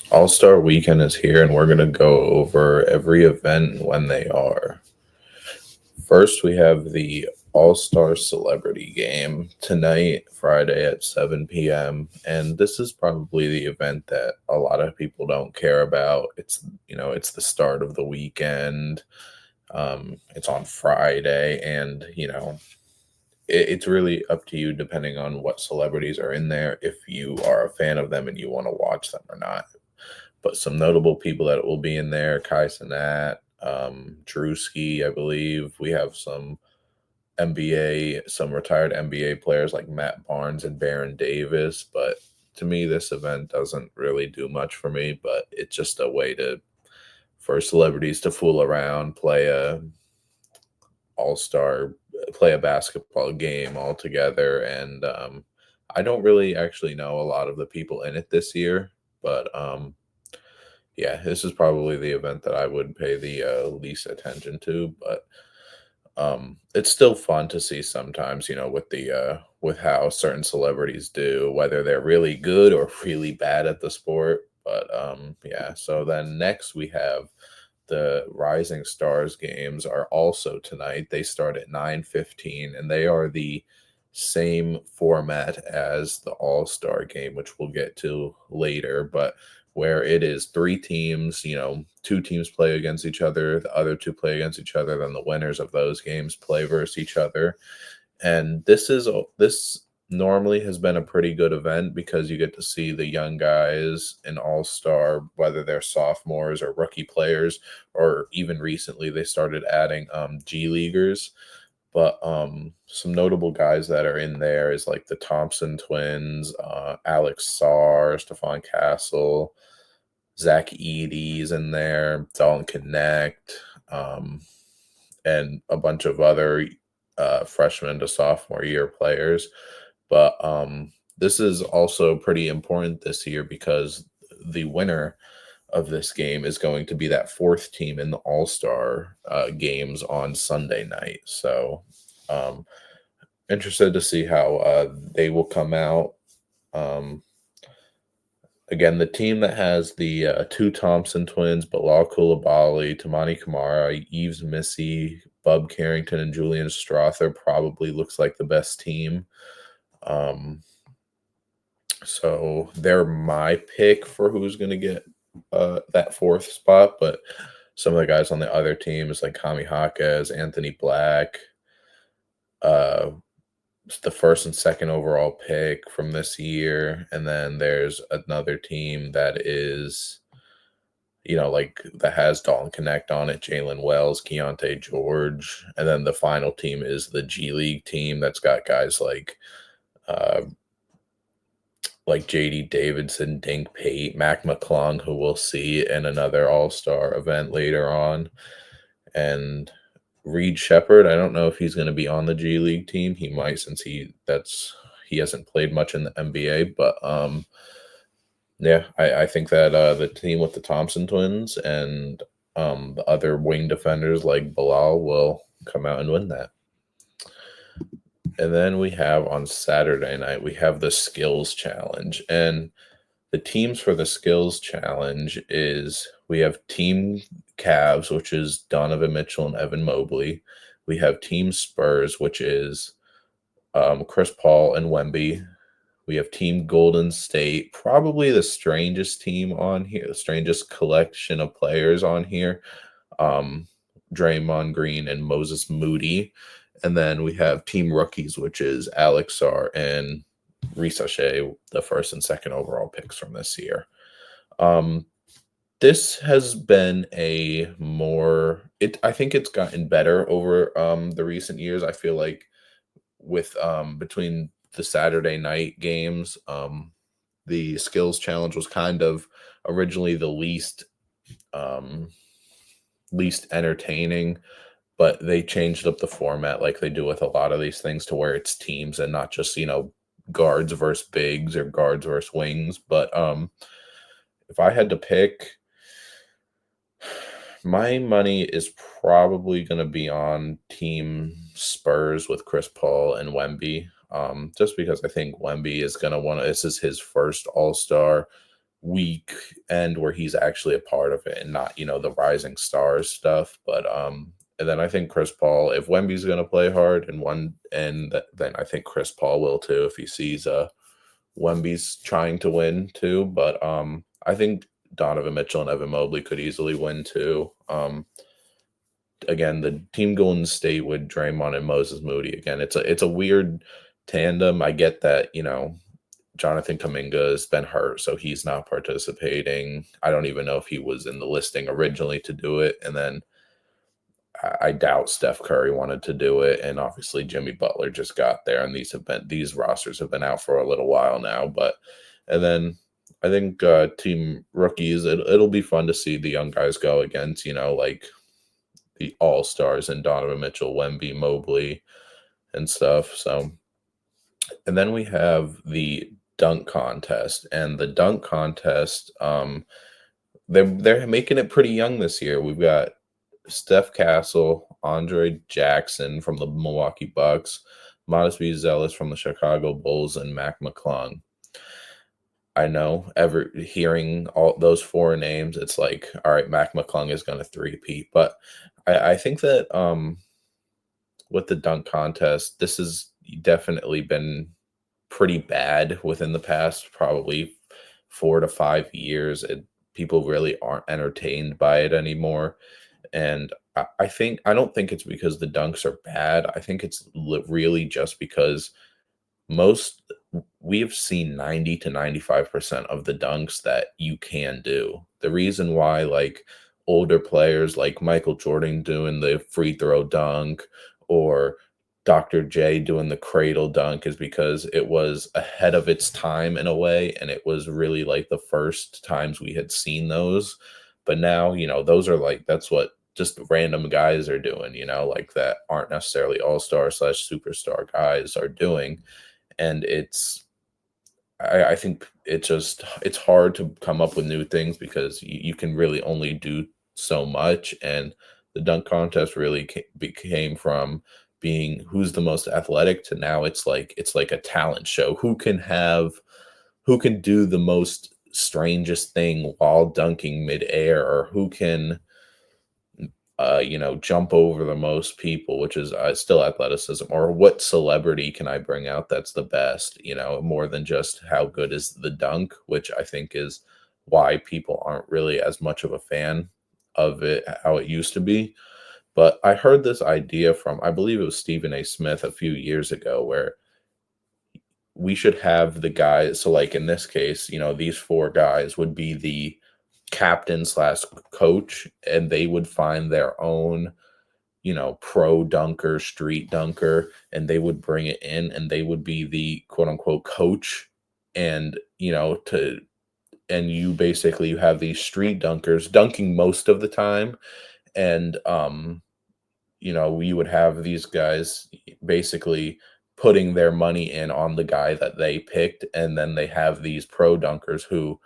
All Star Weekend is here, and we're going to go over every event and when they are. First, we have the All Star Celebrity Game tonight, Friday at 7 p.m. And this is probably the event that a lot of people don't care about. It's the start of the weekend. It's on Friday, and it's really up to you depending on what celebrities are in there. If you are a fan of them and you want to watch them or not, but some notable people that will be in there: Kai Cenat, Drewski, I believe. We have some retired NBA players like Matt Barnes and Baron Davis. But to me, this event doesn't really do much for me. But it's just a way to for celebrities to fool around, all star, play a basketball game all together, and I don't really actually know a lot of the people in it this year, but yeah, this is probably the event that I would pay the least attention to, but it's still fun to see sometimes, with how certain celebrities do, whether they're really good or really bad at the sport. But yeah, so then next we have the Rising Stars games are also tonight. They start at 9:15, and they are the same format as the All-Star game, which we'll get to later, but where it is three teams, two teams play against each other, the other two play against each other, then the winners of those games play versus each other. And this normally has been a pretty good event because you get to see the young guys in All-Star, whether they're sophomores or rookie players, or even recently they started adding G Leaguers. But some notable guys that are in there is like the Thompson twins, Alex Sarr, Stephon Castle, Zach Eady's in there, Dalton Connect, um, and a bunch of other freshman to sophomore year players. But this is also pretty important this year because the winner of this game is going to be that fourth team in the All Star games on Sunday night. So, um, interested to see how they will come out. Um, Again, the team that has the two Thompson twins, Bilal Coulibaly, Tamani Kamara, Eves Missy, Bub Carrington, and Julian Strother probably looks like the best team. Um, so they're my pick for who's going to get that fourth spot. But some of the guys on the other teams, like Kami Hawkes, Anthony Black, uh, the first and second overall pick from this year. And then there's another team that is, like that has Dalton Connect on it, Jalen Wells, Keontae George. And then the final team is the G League team that's got guys uh like JD Davidson, Dink Pate, Mac McClung, who we'll see in another All-Star event later on. And Reed Shepard, I don't know if he's going to be on the G League team. He might, since he hasn't played much in the NBA, but yeah, I think that the team with the Thompson twins and the other wing defenders like Bilal will come out and win that. And then we have on Saturday night, we have the skills challenge. And the teams for the skills challenge is we have Team Cavs, which is Donovan Mitchell and Evan Mobley. We have Team Spurs, which is Chris Paul and Wemby. We have Team Golden State, probably the strangest team on here, the strangest collection of players on here. Um, Draymond Green and Moses Moody. And then we have Team Rookies, which is Alex Sarr and Risa Shea, the first and second overall picks from this year. Um, this has been I think it's gotten better over the recent years. I feel like with between the Saturday night games, the skills challenge was kind of originally the um least entertaining, but they changed up the format like they do with a lot of these things to where it's teams and not just, guards versus bigs or guards versus wings. But if I had to pick, my money is probably going to be on Team Spurs with Chris Paul and Wemby. Just because I think Wemby is going to want to, this is his first All Star. weekend where he's actually a part of it and not, the rising stars stuff. But and then I think Chris Paul, if Wemby's gonna play hard and then I think Chris Paul will too if he sees Wemby's trying to win too. But I think Donovan Mitchell and Evan Mobley could easily win too. Again, the team Golden State with Draymond and Moses Moody. Again, it's a weird tandem. I get that, Jonathan Kuminga has been hurt, so he's not participating. I don't even know if he was in the listing originally to do it. And then I doubt Steph Curry wanted to do it. And obviously Jimmy Butler just got there, and these rosters have been out for a little while now. But and then I think team rookies, it'll be fun to see the young guys go against, like the all stars and Donovan Mitchell, Wemby, Mobley, and stuff. So, and then we have the dunk contest, and the dunk contest, they're making it pretty young this year. We've got Steph Castle, Andre Jackson from the Milwaukee Bucks, Modest Zealous from the Chicago Bulls, and Mac McClung. I know, ever hearing all those four names, it's like, all right, Mac McClung is going to three-peat. But I think that with the dunk contest, this has definitely been pretty bad within the past probably 4 to 5 years. People really aren't entertained by it anymore. And I don't think it's because the dunks are bad. I think it's really just because most we have seen 90 to 95% of the dunks that you can do. The reason why like older players like Michael Jordan doing the free throw dunk or Dr. J doing the cradle dunk is because it was ahead of its time in a way, and it was really like the first times we had seen those. But now, those are like that's what just random guys are doing, like that aren't necessarily all-star slash superstar guys are doing. And I think it's hard to come up with new things because you can really only do so much. And the dunk contest really became from being who's the most athletic to now it's like a talent show. Who can do the most strangest thing while dunking midair, or who can jump over the most people, which is still athleticism, or what celebrity can I bring out that's the best, more than just how good is the dunk, which I think is why people aren't really as much of a fan of it how it used to be. But I heard this idea from, I believe it was Stephen A. Smith a few years ago, where we should have the guys. So, like in this case, these four guys would be the captain slash coach, and they would find their own, pro dunker, street dunker, and they would bring it in, and they would be the quote unquote coach. And, you basically you have these street dunkers dunking most of the time. And, you would have these guys basically putting their money in on the guy that they picked, and then they have these pro dunkers who,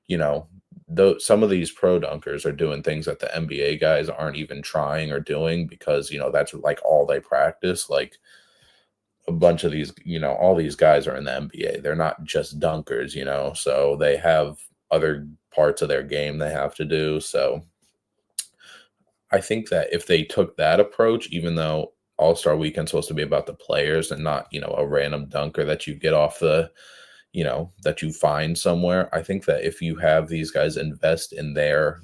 you know, though some of these pro dunkers are doing things that the NBA guys aren't even trying or doing because, that's like all they practice. Like a bunch of these, all these guys are in the NBA. They're not just dunkers, so they have other parts of their game they have to do. So I think that if they took that approach, even though All-Star Weekend's supposed to be about the players and not, a random dunker that you get off that you find somewhere. I think that if you have these guys invest in their,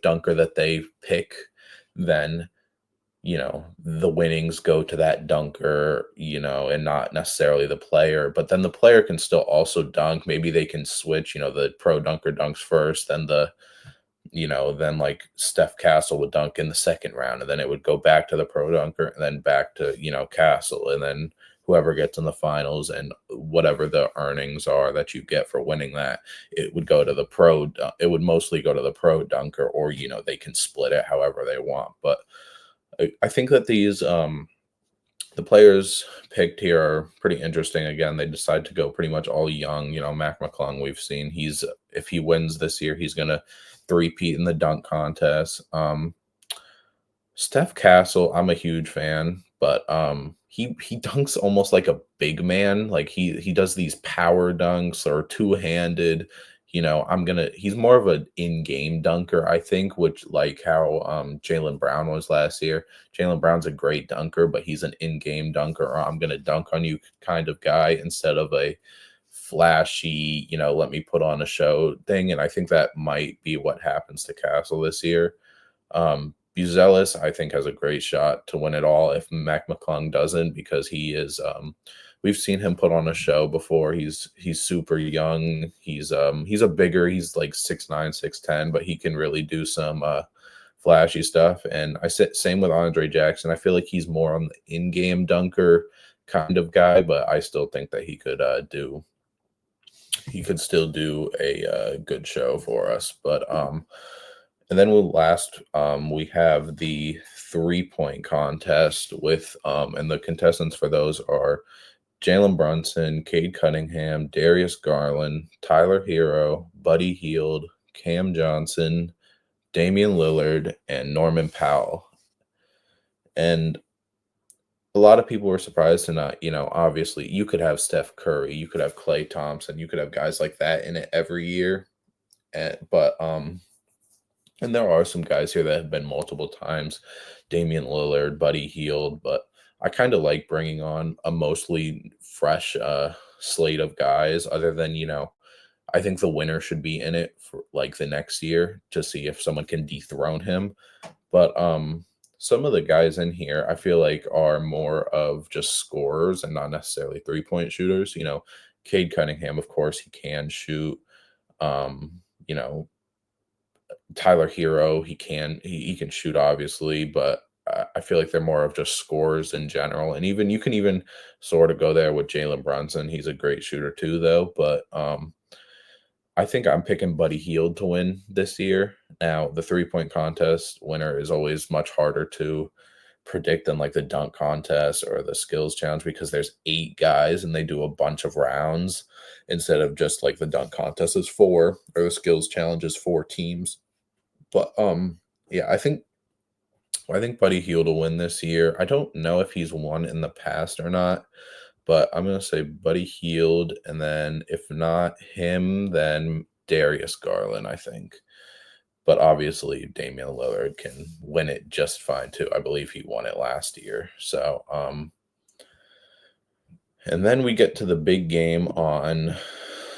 dunker that they pick, then, the winnings go to that dunker, and not necessarily the player. But then the player can still also dunk. Maybe they can switch, the pro dunker dunks first, then like Steph Castle would dunk in the second round, and then it would go back to the pro dunker, and then back to, Castle, and then whoever gets in the finals and whatever the earnings are that you get for winning that, it would go to the it would mostly go to the pro dunker, or, they can split it however they want. But I think that the players picked here are pretty interesting. Again, they decide to go pretty much all young. Mac McClung, we've seen if he wins this year, he's gonna three-peat in the dunk contest. Steph Castle, I'm a huge fan, but he dunks almost like a big man. Like he does these power dunks or two-handed. He's more of an in-game dunker, I think, which like how Jalen Brown was last year. Jalen Brown's a great dunker, but he's an in-game dunker, or I'm gonna dunk on you kind of guy instead of a flashy, let me put on a show thing. And I think that might be what happens to Castle this year. Buzelis, I think, has a great shot to win it all if Mac McClung doesn't, because we've seen him put on a show before. He's super young. He's like 6'9", 6'10", but he can really do some flashy stuff. And I said same with Andre Jackson. I feel like he's more on the in-game dunker kind of guy, but I still think that he could still do a good show for us. But and then we have the 3-point contest with and the contestants for those are Jalen Brunson, Cade Cunningham, Darius Garland, Tyler Hero, Buddy Hield, Cam Johnson, Damian Lillard, and Norman Powell. And a lot of people were surprised to not, obviously you could have Steph Curry, you could have Klay Thompson, you could have guys like that in it every year. And there are some guys here that have been multiple times, Damian Lillard, Buddy Hield, but I kind of like bringing on a mostly fresh slate of guys other than, I think the winner should be in it for like the next year to see if someone can dethrone him. But some of the guys in here I feel like are more of just scorers and not necessarily 3-point shooters. Cade Cunningham, of course, he can shoot. You know, Tyler Hero, he can shoot obviously, but I feel like they're more of just scorers in general. And even you can even sort of go there with Jalen Brunson. He's a great shooter too, though. But I think I'm picking Buddy Hield to win this year. Now, the 3-point contest winner is always much harder to predict than like the dunk contest or the skills challenge because there's 8 guys and they do a bunch of rounds instead of just like the dunk contest is 4 or the skills challenge is 4 teams. But yeah, I think Buddy Hield will win this year. I don't know if he's won in the past or not, but I'm gonna say Buddy Hield, and then if not him, then Darius Garland, I think. But obviously Damian Lillard can win it just fine too. I believe he won it last year. So and then we get to the big game on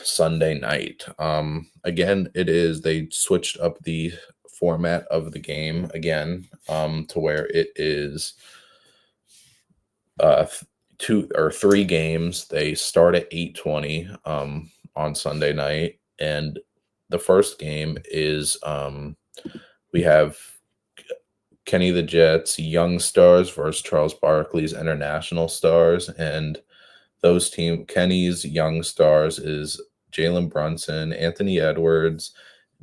Sunday night. Again, they switched up the format of the game again, to where it is 2 or 3 games. They start at 8:20 on Sunday night, and the first game is we have Kenny the Jets Young Stars versus Charles Barkley's International Stars, and Kenny's Young Stars is Jalen Brunson, Anthony Edwards,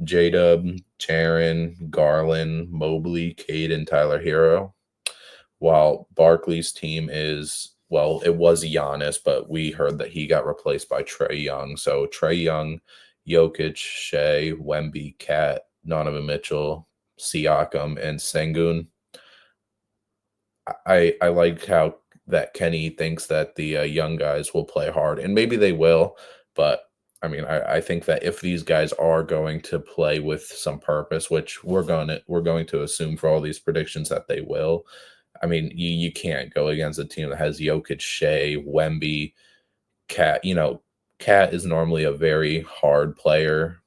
J-Dub, Jaren, Garland, Mobley, Cade, and Tyler Hero. While Barkley's team it was Giannis, but we heard that he got replaced by Trae Young. So Trae Young, Jokic, Shea, Wemby, Cat, Donovan Mitchell, Siakam, and Sengun. I like how that Kenny thinks that the young guys will play hard, and maybe they will. But I mean, I think that if these guys are going to play with some purpose, which we're going to assume for all these predictions that they will. I mean, you can't go against a team that has Jokic, Shea, Wemby, Cat. Cat is normally a very hard player.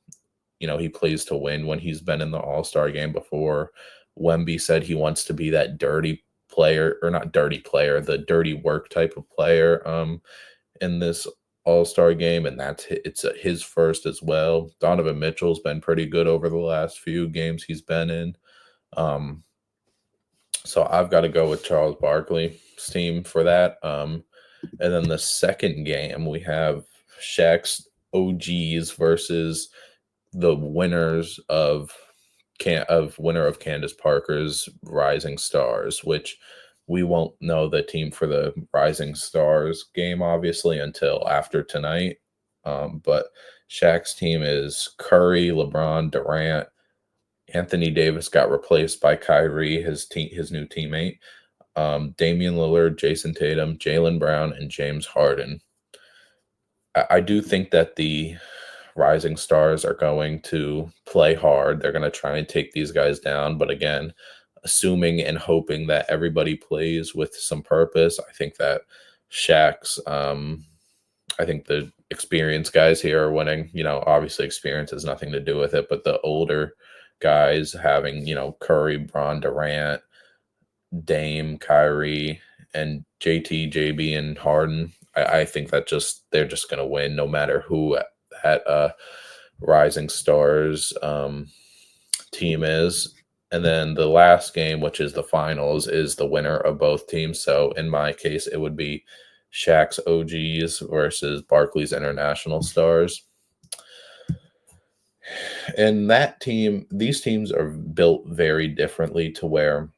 He plays to win when he's been in the All-Star game before. Wemby said he wants to be that dirty player, or not dirty player, the dirty work type of player in this All-Star game, and it's his first as well. Donovan Mitchell's been pretty good over the last few games he's been in. So I've got to go with Charles Barkley's team for that. And then the second game, we have Shaq's OGs versus the winners of Candace Parker's Rising Stars, which we won't know the team for the Rising Stars game, obviously, until after tonight. But Shaq's team is Curry, LeBron, Durant. Anthony Davis got replaced by Kyrie, his new teammate. Damian Lillard, Jason Tatum, Jalen Brown, and James Harden. I do think that the rising stars are going to play hard. They're going to try and take these guys down. But again, assuming and hoping that everybody plays with some purpose, I think that Shaq's, I think the experienced guys here are winning. Obviously, experience has nothing to do with it, but the older guys having, Curry, Braun, Durant, Dame, Kyrie, and JT, JB, and Harden. I think that they're just going to win no matter who that Rising Stars team is. And then the last game, which is the finals, is the winner of both teams. So in my case, it would be Shaq's OGs versus Barkley's International Stars. And these teams are built very differently to where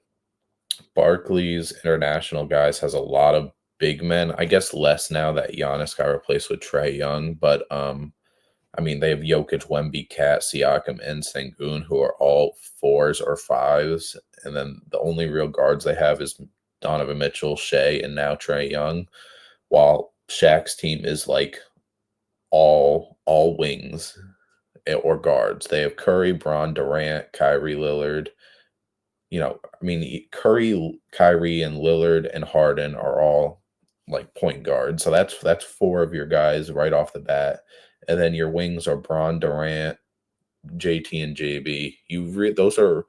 Barkley's international guys has a lot of big men. I guess less now that Giannis got replaced with Trae Young, but I mean they have Jokic, Wemby, Cat, Siakam, and Sengun, who are all fours or fives, and then the only real guards they have is Donovan Mitchell, Shea, and now Trae Young. While Shaq's team is like all wings or guards. They have Curry, Braun, Durant, Kyrie, Lillard. I mean, Curry, Kyrie, and Lillard and Harden are all like point guards. So that's four of your guys right off the bat. And then your wings are Braun, Durant, JT, and JB. Those are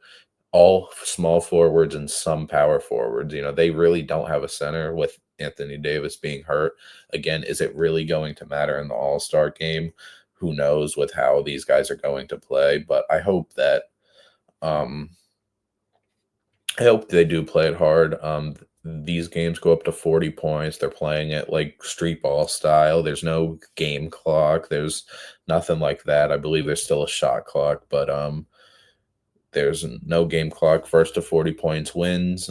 all small forwards and some power forwards. They really don't have a center with Anthony Davis being hurt. Again, is it really going to matter in the All-Star game? Who knows with how these guys are going to play, but I hope they do play it hard. These games go up to 40 points. They're playing it like street ball style. There's no game clock. There's nothing like that. I believe there's still a shot clock, but there's no game clock. First to 40 points wins.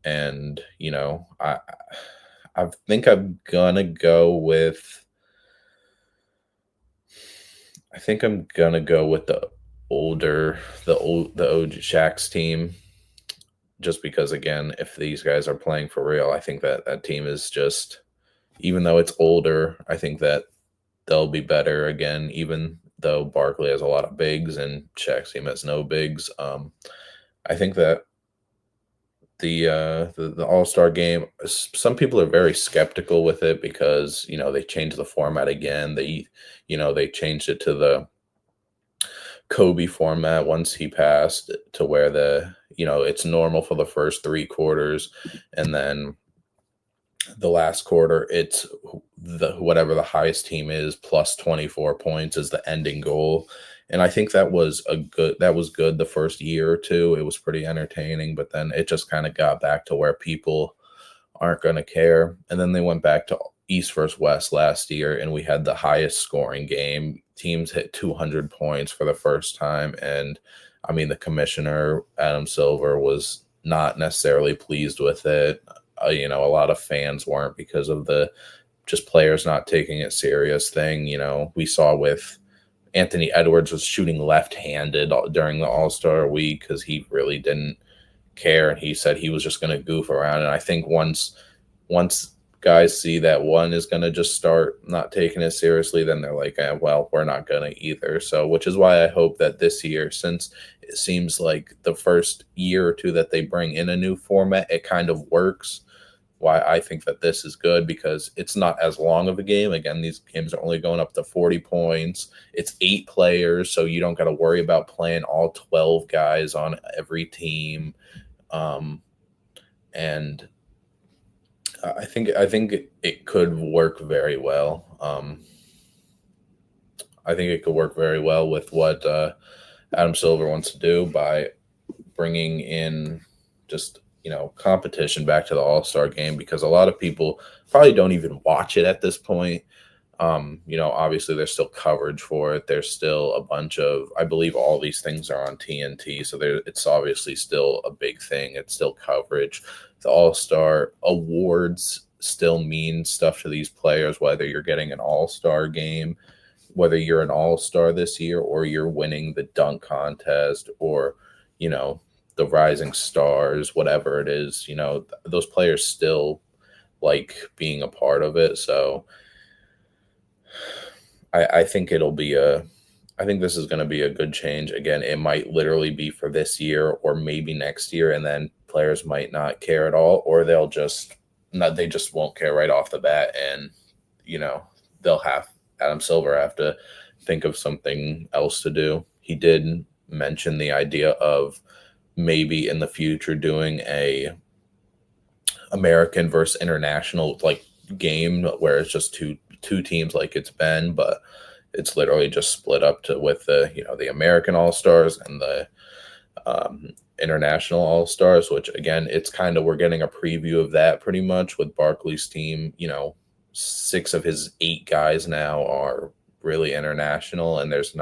And I think I'm gonna go with. I think I'm gonna go with the OG Shaq's team, just because again, if these guys are playing for real, I think that team is just, even though it's older, I think that they'll be better again, even though Barkley has a lot of bigs and Shaq's team has no bigs. I think that the All-Star game, some people are very skeptical with it because they changed the format again. They changed it to the Kobe format once he passed, to where it's normal for the first 3 quarters, and then the last quarter it's whatever the highest team is plus 24 points is the ending goal. And I think that was good the first year or two. It was pretty entertaining, but then it just kind of got back to where people aren't going to care. And then they went back to East versus West last year, and we had the highest scoring game. Teams hit 200 points for the first time. And I mean, the commissioner, Adam Silver, was not necessarily pleased with it. A lot of fans weren't, because of the just players not taking it serious thing. We saw with Anthony Edwards was shooting left-handed during the All-Star week because he really didn't care, and he said he was just going to goof around. And I think once guys see that one is going to just start not taking it seriously, then they're like, well, we're not going to either. So, which is why I hope that this year, since it seems like the first year or two that they bring in a new format, it kind of works. Why I think that this is good, because it's not as long of a game. Again, these games are only going up to 40 points. It's 8 players, so you don't got to worry about playing all 12 guys on every team. And I think it could work very well. I think it could work very well with what Adam Silver wants to do by bringing in just competition back to the All-Star game, because a lot of people probably don't even watch it at this point. Obviously there's still coverage for it. There's still a bunch of, I believe all these things are on TNT. So it's obviously still a big thing. It's still coverage. The All-Star awards still mean stuff to these players, whether you're getting an All-Star game, whether you're an All-Star this year, or you're winning the dunk contest, or, the rising stars, whatever it is, those players still like being a part of it. So I think I think this is going to be a good change. Again, it might literally be for this year or maybe next year, and then players might not care at all, or they'll just not, they just won't care right off the bat. And, you know, they'll have Adam Silver have to think of something else to do. He did mention the idea of maybe in the future doing a American versus international like game where it's just two teams like it's been, but it's literally just split up to with the the American All Stars and the international All Stars. Which again, it's kind of we're getting a preview of that pretty much with Barkley's team. Six of his eight guys now are really international, and there's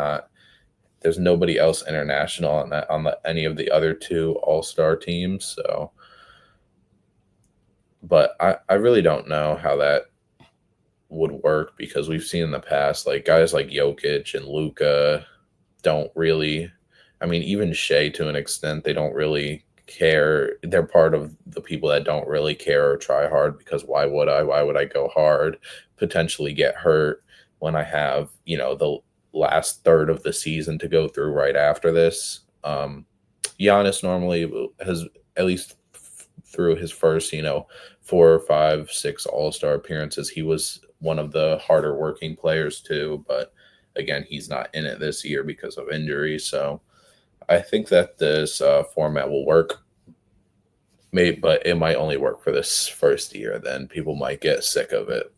nobody else international on any of the other two All Star teams. So but I really don't know how that would work because we've seen in the past, like guys like Jokic and Luca don't really, I mean, even Shea to an extent, they don't really care. They're part of the people that don't really care or try hard because why would I? Why would I go hard, potentially get hurt when I have, the last third of the season to go through right after this? Giannis normally has at least through his first, 4 or 5, 6 All-Star appearances, he was one of the harder working players too. But again, he's not in it this year because of injury. So I think that this format will work. Maybe, but it might only work for this first year. Then people might get sick of it.